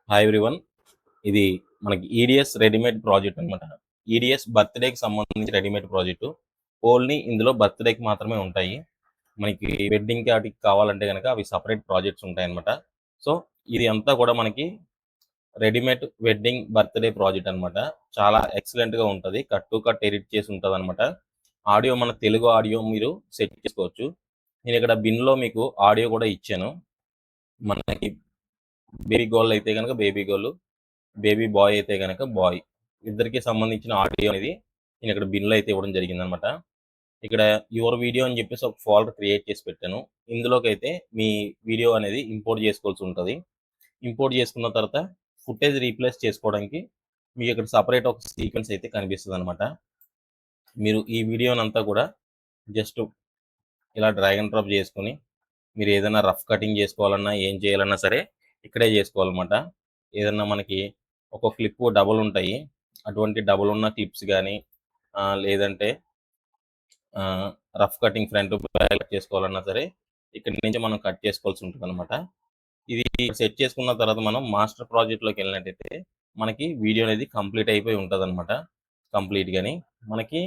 Hi everyone. ఇది మనకి EDS readymade project అనమాట. ఈడిఎస్ బర్త్డేకి సంబంధించి రెడీమేడ్ ప్రాజెక్టు. ఓన్లీ ఇందులో బర్త్డేకి మాత్రమే ఉంటాయి. మనకి వెడ్డింగ్‌కి ఆటికి కావాలంటే గనక అవి సెపరేట్ ప్రాజెక్ట్స్ ఉంటాయన్నమాట. సో, ఇది అంతా కూడా మనకి రెడీమేడ్ వెడ్డింగ్ బర్త్‌డే ప్రాజెక్ట్ అనమాట. చాలా ఎక్సలెంట్‌గా ఉంటది. కట్ టు కట్ ఎడిట్ చేసి ఉంటదనమాట. ఆడియో మన తెలుగు ఆడియో మీరు సెట్ చేసుకోవచ్చు. నేనిక్కడ బిన్‌లో మీకు ఆడియో కూడా ఇచ్చాను. మనకి బేబీ గర్ల్ అయితే గనక బేబీ గర్ల్, బేబీ బాయ్ అయితే గనక బాయ్. ఇద్దరికీ సంబంధించిన ఆడియో అనేది నేను ఇక్కడ బిన్‌లో అయితే ఇవ్వడం జరిగిందనమాట. ఇక్కడ యువర్ వీడియో అని చెప్పేసి ఒక ఫోల్డర్ క్రియేట్ చేసి పెట్టాను. ఇందులోకైతే మీ వీడియో అనేది ఇంపోర్ట్ చేసుకోవాల్సి ఉంటది. ఇంపోర్ట్ చేసుకున్న తర్వాత ఫుటేజ్ రీప్లేస్ చేసుకోవడానికి మీకు ఇక్కడ సెపరేట్ ఒక సీక్వెన్స్ అయితే కనిపిస్తదనమాట. మీరు ఈ వీడియోనంతా కూడా జస్ట్ ఇలా డ్రాగ్ అండ్ డ్రాప్ చేసుకొని మీరు ఏదైనా రఫ్ కటింగ్ చేసుకోవాలన్నా, ఏం చేయాలన్నా సరే ఇక్కడే చేసుకోవాలన్నమాట. ఏదన్నా మనకి ఒక క్లిప్ డబుల్ ఉంటాయి. అటువంటి డబుల్ ఉన్న క్లిప్స్ గానీ, లేదంటే రఫ్ కటింగ్ ఫ్రంట్ బ్యాక్ చేసుకోవాలన్నా సరే ఇక్కడి నుంచి మనం కట్ చేసుకోవాల్సి ఉంటుందన్నమాట. ఇది సెట్ చేసుకున్న తర్వాత మనం మాస్టర్ ప్రాజెక్ట్‌లోకి వెళ్ళినట్టయితే మనకి వీడియో అనేది కంప్లీట్ అయిపోయి ఉంటదన్నమాట. కంప్లీట్‌గాని మనకి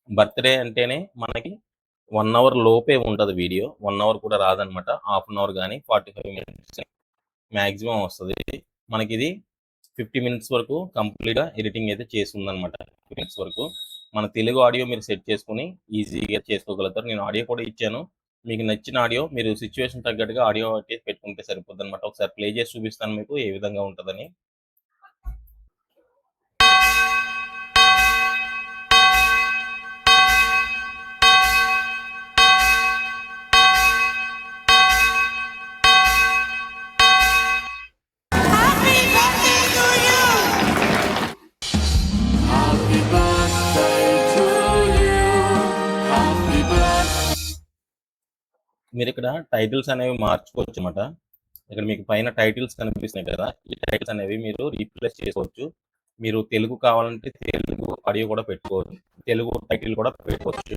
బర్త్‌డే అంటేనే మనకి 1 అవర్ లోపే ఉంటది వీడియో. 1 అవర్ కూడా రాదన్నమాట. హాఫ్ అన్ అవర్ గానీ, 45 మినిట్స్ మాక్సిమం వస్తది. మనకిది 50 మినిట్స్ వరకు కంప్లీట్‌గా ఎడిటింగ్ అయితే చేసుందనమాట. 50 మినిట్స్ వరకు. మన తెలుగు ఆడియో మీరు సెట్ చేసుకొని ఈజీగా చేసుకోగలుగుతారు. నేను ఆడియో కూడా ఇచ్చాను. మీకు నచ్చిన ఆడియో మీరు సిట్యుయేషన్ తగ్గట్టుగా ఆడియో అయితే పెట్టుకుంటే సరిపోద్దనమాట. ఒకసారి ప్లే చేసి చూపిస్తాను మీకు ఏ విధంగా ఉంటదని. మీరిక్కడ టైటిల్స్ అనేవి మార్చుకోవచ్చనమాట. ఇక్కడ మీకు పైన టైటిల్స్ కనిపిస్తున్నాయి కదా! ఈ టైటిల్స్ అనేవి మీరు రీప్లేస్ చేసుకోవచ్చు. మీరు తెలుగు కావాలంటే తెలుగు ఆడియో కూడా పెట్టుకోవచ్చు. తెలుగు టైటిల్ కూడా పెట్టుకోవచ్చు.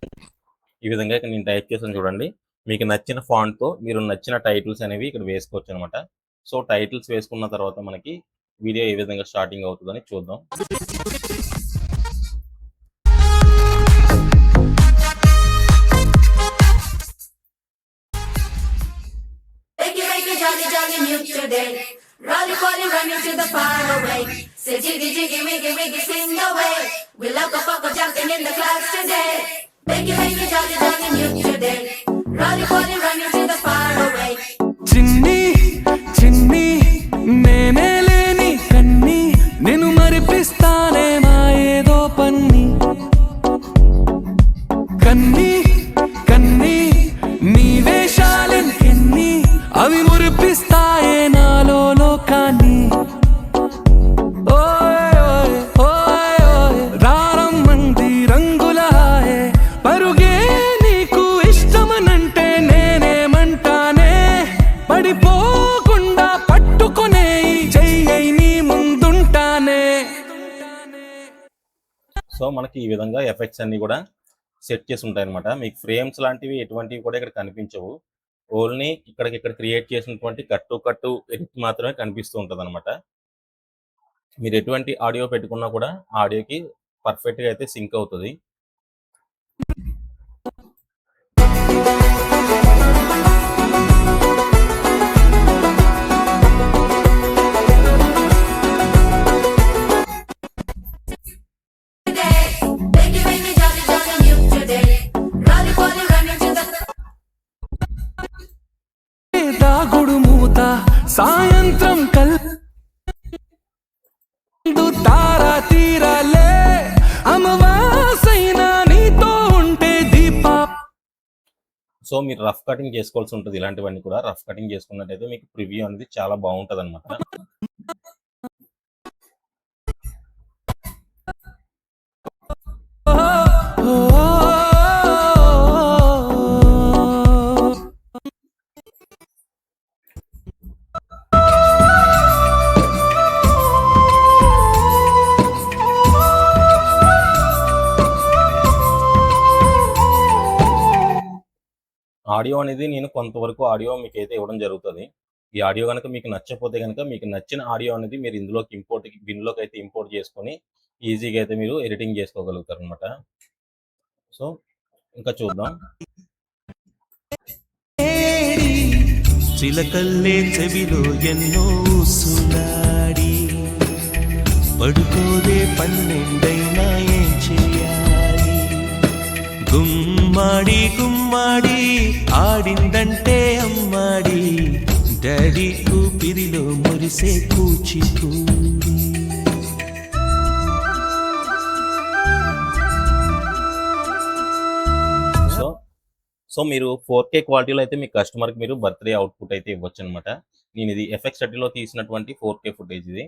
ఈ విధంగా ఇక్కడ నేను టైప్ చేశాను చూడండి. మీకు నచ్చిన ఫాంట్‌తో మీరు నచ్చిన టైటిల్స్ అనేవి ఇక్కడ వేసుకోవచ్చనమాట. సో, టైటిల్స్ వేసుకున్న తర్వాత మనకి వీడియో ఏ విధంగా స్టార్టింగ్ అవుతదని చూద్దాం. Jolly, jolly new today. Rolly, rolly, running to the far away. Say jiggy, jiggy, wiggy, wiggy, sing away. We love a fuck jumping in the clouds today. Make it, jolly, jolly new today. Rolly, rolly, running to the far away. చిన్ని చిన్ని నేనే లేని కన్ని నేను మరిపిస్తానే మా ఏదో పన్ని కన్ని కన్ని నీ వేషాలెన్ని అవి మురిపిస్తాయే నాలో లోకాన్ని ఓయ్ ఓయ్ ఓయ్ ఓయ్ రారమ్మంది రంగుల హాయే పరుగే నీకు ఇష్టమనంటే నేనేమంటానే పడిపోకుండా పట్టుకునే చెయ్యి నీ ముందుంటానే. సో, మనకి ఈ విధంగా ఎఫెక్ట్స్ అన్నీ కూడా సెట్ చేసి ఉంటాయన్నమాట. మీకు ఫ్రేమ్స్ లాంటివి ఎటువంటివి కూడా ఇక్కడ కనిపించవు. ఓన్లీ ఇక్కడ క్రియేట్ చేసినటువంటి కట్ టు కట్ ఎడిట్ మాత్రమే కనిపిస్తూ ఉంటదనమాట. మీరు ఎటువంటి ఆడియో పెట్టుకున్నా కూడా ఆడియోకి పర్ఫెక్ట్‌గా అయితే సింక్ అవుతది. Make it, jolly, jolly new today. Rolly, rolly, running to the దాగుడు మూత సాయంత్రం తారా తీరాలే అమవాసైనా నీతో ఉంటే దీపా. సో, మీరు రఫ్ కటింగ్ చేసుకోవాల్సి ఉంటది. ఇలాంటివన్నీ కూడా రఫ్ కటింగ్ చేసుకున్నట్టయితే మీకు ప్రివ్యూ అనేది చాలా బాగుంటదనమాట. ఆడియో అనేది నేను కొంతవరకు ఆడియో మీకైతే ఇవ్వడం జరుగుతది. ఈ ఆడియో గనుక మీకు నచ్చకపోతే గనుక మీకు నచ్చిన ఆడియో అనేది మీరు ఇందులోకి బిన్‌లోకి అయితే ఇంపోర్ట్ చేసుకొని ఈజీగా అయితే మీరు ఎడిటింగ్ చేసుకోగలుగుతారనమాట. సో, ఇంకా చూద్దాం. చిలకల్లే చెవిలో ఎన్నో ఊసులాడి పడుకోదే పన్నెండైనా ఏం చేయాలి? గుమ్మాడి గుమ్మాడి ఆడిందంటే అమ్మాడి డాడీ ఊపిరిలో మురిసే కూచిపూడి. సో సో మీరు 4K క్వాలిటీలో అయితే మీ కస్టమర్‌కి మీరు బర్త్‌డే అవుట్‌పుట్ అయితే ఇవ్వొచ్చనమాట. నేను ఇది ఎఫెక్ట్స్ 30లో తీసినటువంటి 4K ఫుటేజ్ ఇది.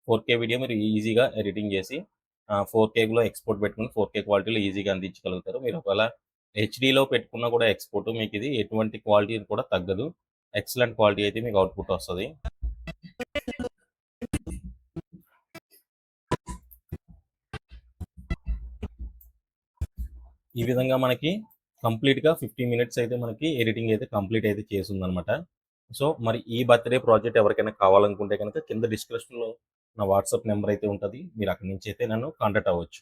4K వీడియో మీరు ఈజీగా ఎడిటింగ్ చేసి 4Kలో ఎక్స్‌పోర్ట్ పెట్టుకొని 4K క్వాలిటీలో ఈజీగా అందించగలుగుతారు. మీరు ఒకవేళ హెచ్‌డీలో పెట్టుకున్నా కూడా ఎక్స్‌పోర్ట్ మీకు ఇది ఎటువంటి క్వాలిటీ కూడా తగ్గదు. ఎక్సలెంట్ క్వాలిటీ అయితే మీకు అవుట్‌పుట్ వస్తది. ఈ విధంగా మనకి కంప్లీట్‌గా 15 మినిట్స్ అయితే మనకి ఎడిటింగ్ అయితే కంప్లీట్ అయితే చేసుందనమాట. సో, మరి ఈ బర్త్‌డే ప్రాజెక్ట్ ఎవరికైనా కావాలనుకుంటే గనక కింద డిస్క్రిప్షన్‌లో నా వాట్సాప్ నంబర్ అయితే ఉంటది. మీరు అక్కడి నుంచి అయితే నన్ను కాంటాక్ట్ అవ్వచ్చు.